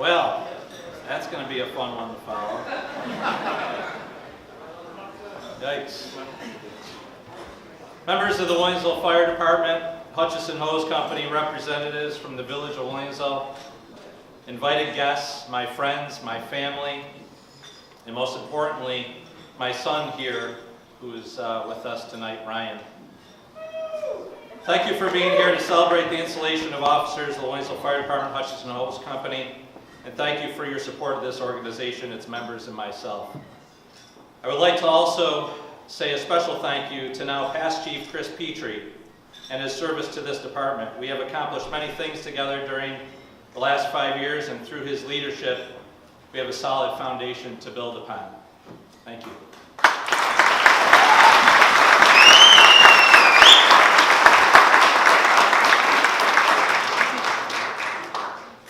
Well, that's going to be a fun one to follow. Yikes. Members of the Williamsville Fire Department, Hutchison Hose Company representatives from the village of Williamsville, invited guests, my friends, my family, and most importantly, my son here, who is with us tonight, Ryan. Thank you for being here to celebrate the installation of officers of the Williamsville Fire Department, Hutchison Hose Company, and thank you for your support of this organization, its members, and myself. I would like to also say a special thank you to now past Chief Chris Petrie and his service to this department. We have accomplished many things together during the last 5 years, and through his leadership, we have a solid foundation to build upon. Thank you.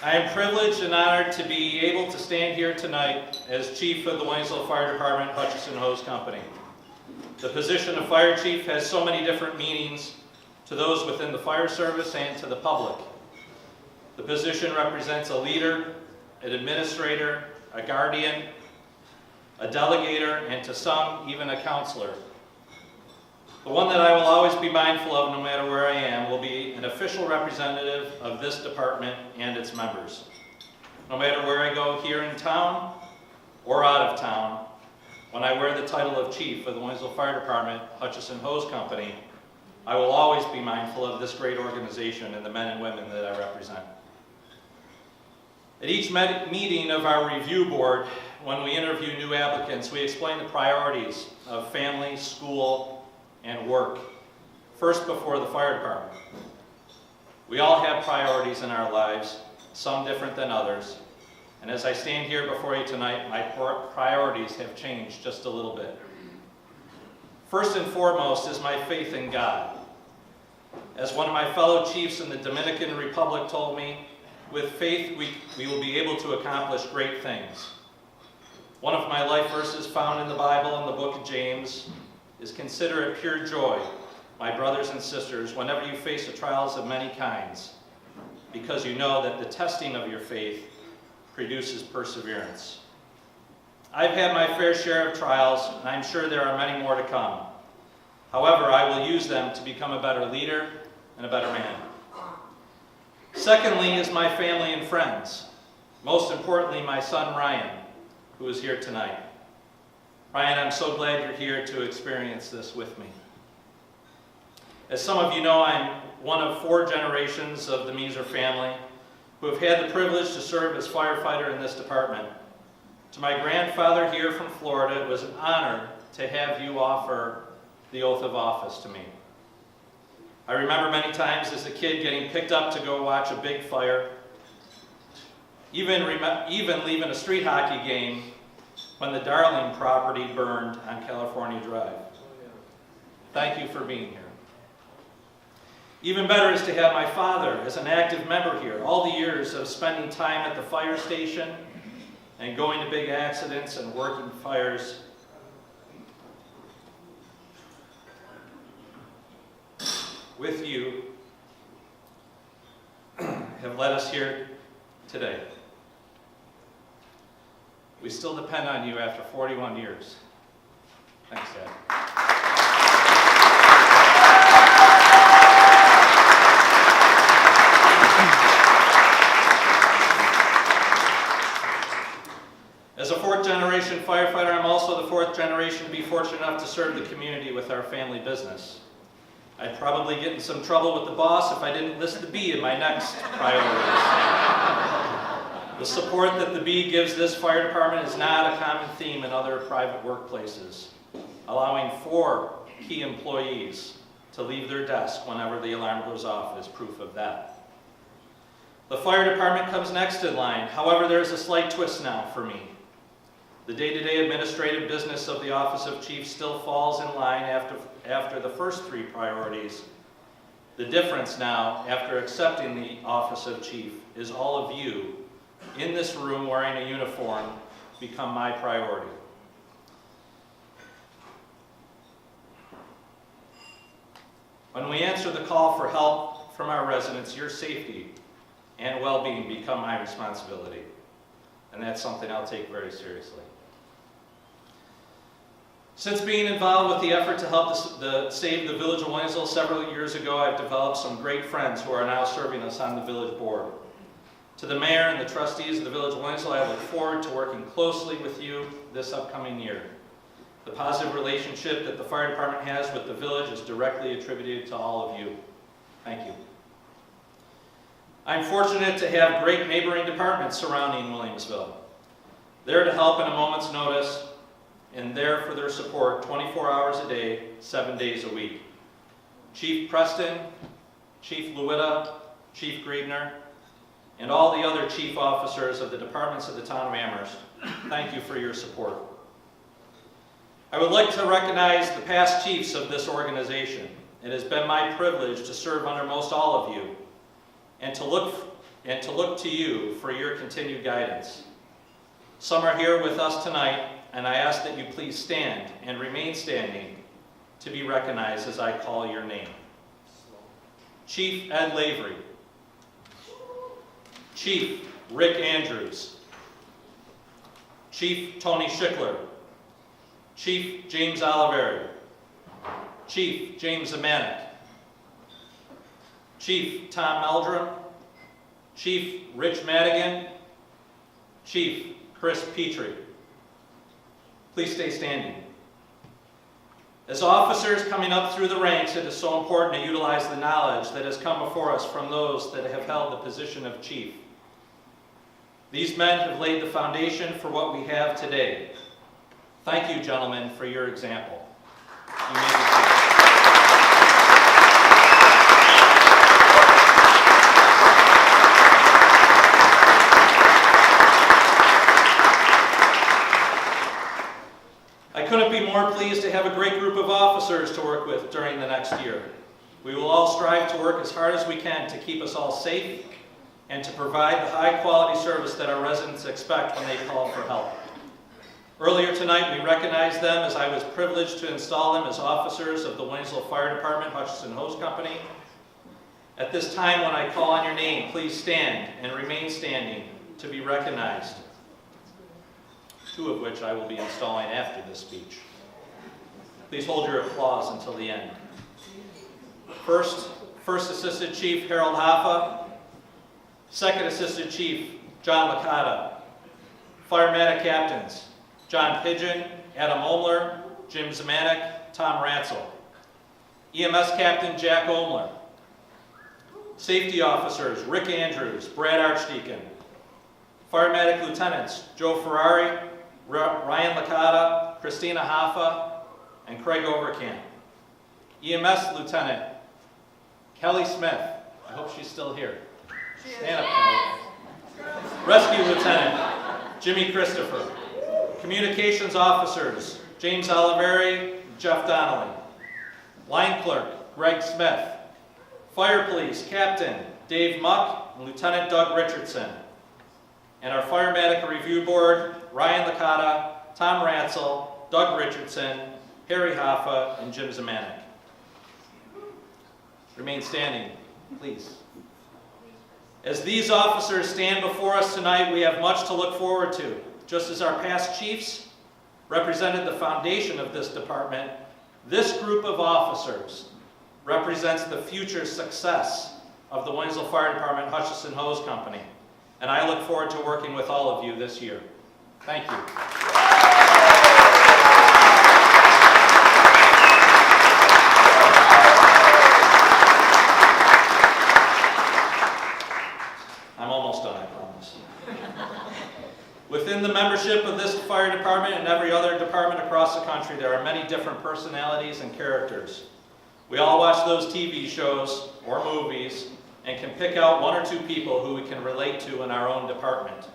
I am privileged and honored to be able to stand here tonight as Chief of the Williamsville Fire Department, Hutchison Hose Company. The position of Fire Chief has so many different meanings to those within the fire service and to the public. The position represents a leader, an administrator, a guardian, a delegator, and to some, even a counselor. The one that I will always be mindful of no matter where I am will be an official representative of this department and its members. No matter where I go here in town or out of town, when I wear the title of Chief of the Williamsville Fire Department, Hutchison Hose Company, I will always be mindful of this great organization and the men and women that I represent. At each meeting of our review board, when we interview new applicants, we explain the priorities of family, school, and work, first before the fire department. We all have priorities in our lives, some different than others, and as I stand here before you tonight, my priorities have changed just a little bit. First and foremost is my faith in God. As one of my fellow chiefs in the Dominican Republic told me, with faith we will be able to accomplish great things. One of my life verses found in the Bible in the book of James is, "Consider it pure joy, my brothers and sisters, whenever you face the trials of many kinds, because you know that the testing of your faith produces perseverance." I've had my fair share of trials, and I'm sure there are many more to come. However, I will use them to become a better leader and a better man. Secondly is my family and friends. Most importantly, my son Ryan, who is here tonight. Ryan, I'm so glad you're here to experience this with me. As some of you know, I'm one of 4 generations of the Meeser family who have had the privilege to serve as firefighter in this department. To my grandfather here from Florida, it was an honor to have you offer the oath of office to me. I remember many times as a kid getting picked up to go watch a big fire, even leaving a street hockey game when the Darling property burned on California Drive. Thank you for being here. Even better is to have my father as an active member here. All the years of spending time at the fire station and going to big accidents and working fires. With you have led us here today. We still depend on you after 41 years. Thanks, Dad. As a 4th generation firefighter, I'm also the 4th generation to be fortunate enough to serve the community with our family business. I'd probably get in some trouble with the boss if I didn't list the B in my next priorities. The support that the B gives this fire department is not a common theme in other private workplaces. Allowing 4 key employees to leave their desk whenever the alarm goes off is proof of that. The fire department comes next in line. However, there's a slight twist now for me. The day-to-day administrative business of the Office of Chief still falls in line after the first 3 priorities. The difference now, after accepting the Office of Chief, is all of you in this room wearing a uniform become my priority. When we answer the call for help from our residents, your safety and well-being become my responsibility. and that's something I'll take very seriously. Since being involved with the effort to help save the Village of Waynesville several years ago, I've developed some great friends who are now serving us on the village board. To the mayor and the trustees of the Village of Waynesville, I look forward to working closely with you this upcoming year. The positive relationship that the fire department has with the village is directly attributed to all of you. Thank you. I'm fortunate to have great neighboring departments surrounding Williamsville. There to help in a moment's notice and there for their support 24 hours a day, 7 days a week. Chief Preston, Chief Luita, Chief Griebner, and all the other chief officers of the departments of the town of Amherst, thank you for your support. I would like to recognize the past chiefs of this organization. It has been my privilege to serve under most all of you and to look to you for your continued guidance. Some are here with us tonight, and I ask that you please stand and remain standing to be recognized as I call your name. Chief Ed Lavery, Chief Rick Andrews, Chief Tony Schickler, Chief James Oliveri, Chief James Zemanek, Chief Tom Meldrum, Chief Rich Madigan, Chief Chris Petrie. Please stay standing. As officers coming up through the ranks, it is so important to utilize the knowledge that has come before us from those that have held the position of chief. These men have laid the foundation for what we have today. Thank you, gentlemen, for your example. You may be seated. I couldn't be more pleased to have a great group of officers to work with during the next year. We will all strive to work as hard as we can to keep us all safe and to provide the high-quality service that our residents expect when they call for help. Earlier tonight, we recognized them as I was privileged to install them as officers of the Waynesville Fire Department Hutchison Hose Company. At this time, when I call on your name, please stand and remain standing to be recognized, two of which I will be installing after this speech. Please hold your applause until the end. First Assistant Chief Harold Hoffa, Second Assistant Chief John Licata, Fire Medic Captains John Pigeon, Adam Omler, Jim Zemanek, Tom Ratzel, EMS Captain Jack Omler, Safety Officers Rick Andrews, Brad Archdeacon, Fire Medic Lieutenants Joe Ferrari, Ryan Licata, Christina Hoffa, and Craig Overkamp. EMS Lieutenant Kelly Smith. I hope she's still here. Stand up, Kelly. Rescue Lieutenant Jimmy Christopher. Communications Officers James Oliveri, Jeff Donnelly. Line Clerk Greg Smith. Fire Police Captain Dave Muck and Lieutenant Doug Richardson. And our Fire Medic Review Board, Ryan Licata, Tom Ratzel, Doug Richardson, Harry Hoffa, and Jim Zemanek. Remain standing, please. As these officers stand before us tonight, we have much to look forward to. Just as our past chiefs represented the foundation of this department, this group of officers represents the future success of the Waynesville Fire Department Hutchison Hose Company. And I look forward to working with all of you this year. Thank you. I'm almost done, I promise. Within the membership of this fire department and every other department across the country, there are many different personalities and characters. We all watch those TV shows or movies and can pick out one or two people who we can relate to in our own department.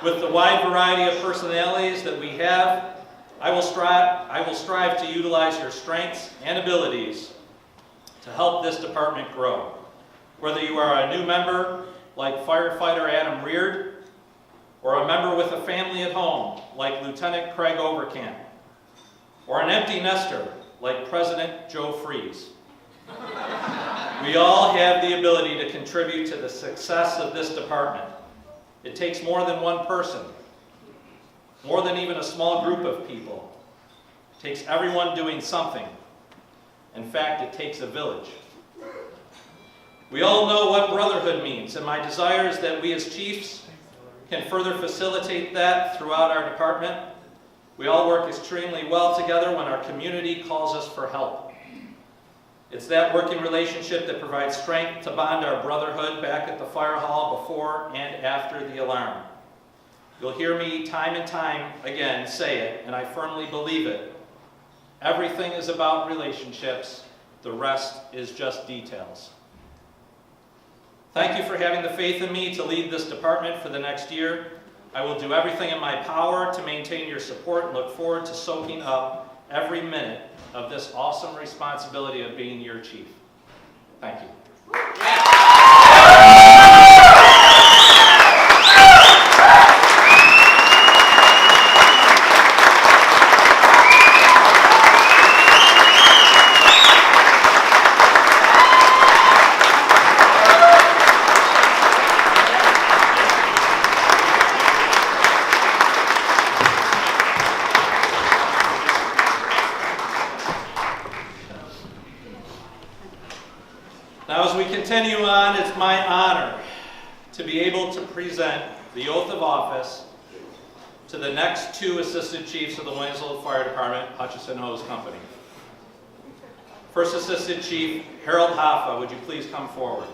With the wide variety of personalities that we have, I will strive to utilize your strengths and abilities to help this department grow. Whether you are a new member, like firefighter Adam Reard, or a member with a family at home, like Lieutenant Craig Overkamp, or an empty nester, like President Joe Freeze. We all have the ability to contribute to the success of this department. It takes more than one person, more than even a small group of people. It takes everyone doing something. In fact, it takes a village. We all know what brotherhood means, and my desire is that we as chiefs can further facilitate that throughout our department. We all work extremely well together when our community calls us for help. It's that working relationship that provides strength to bond our brotherhood back at the fire hall before and after the alarm. You'll hear me time and time again say it, and I firmly believe it. Everything is about relationships. The rest is just details. Thank you for having the faith in me to lead this department for the next year. I will do everything in my power to maintain your support and look forward to soaking up every minute of this awesome responsibility of being your chief. Thank you. Now, as we continue on, it's my honor to be able to present the oath of office to the next two Assistant Chiefs of the Waynesville Fire Department, Hutchison Hose Company. First Assistant Chief, Harold Hoffa, would you please come forward?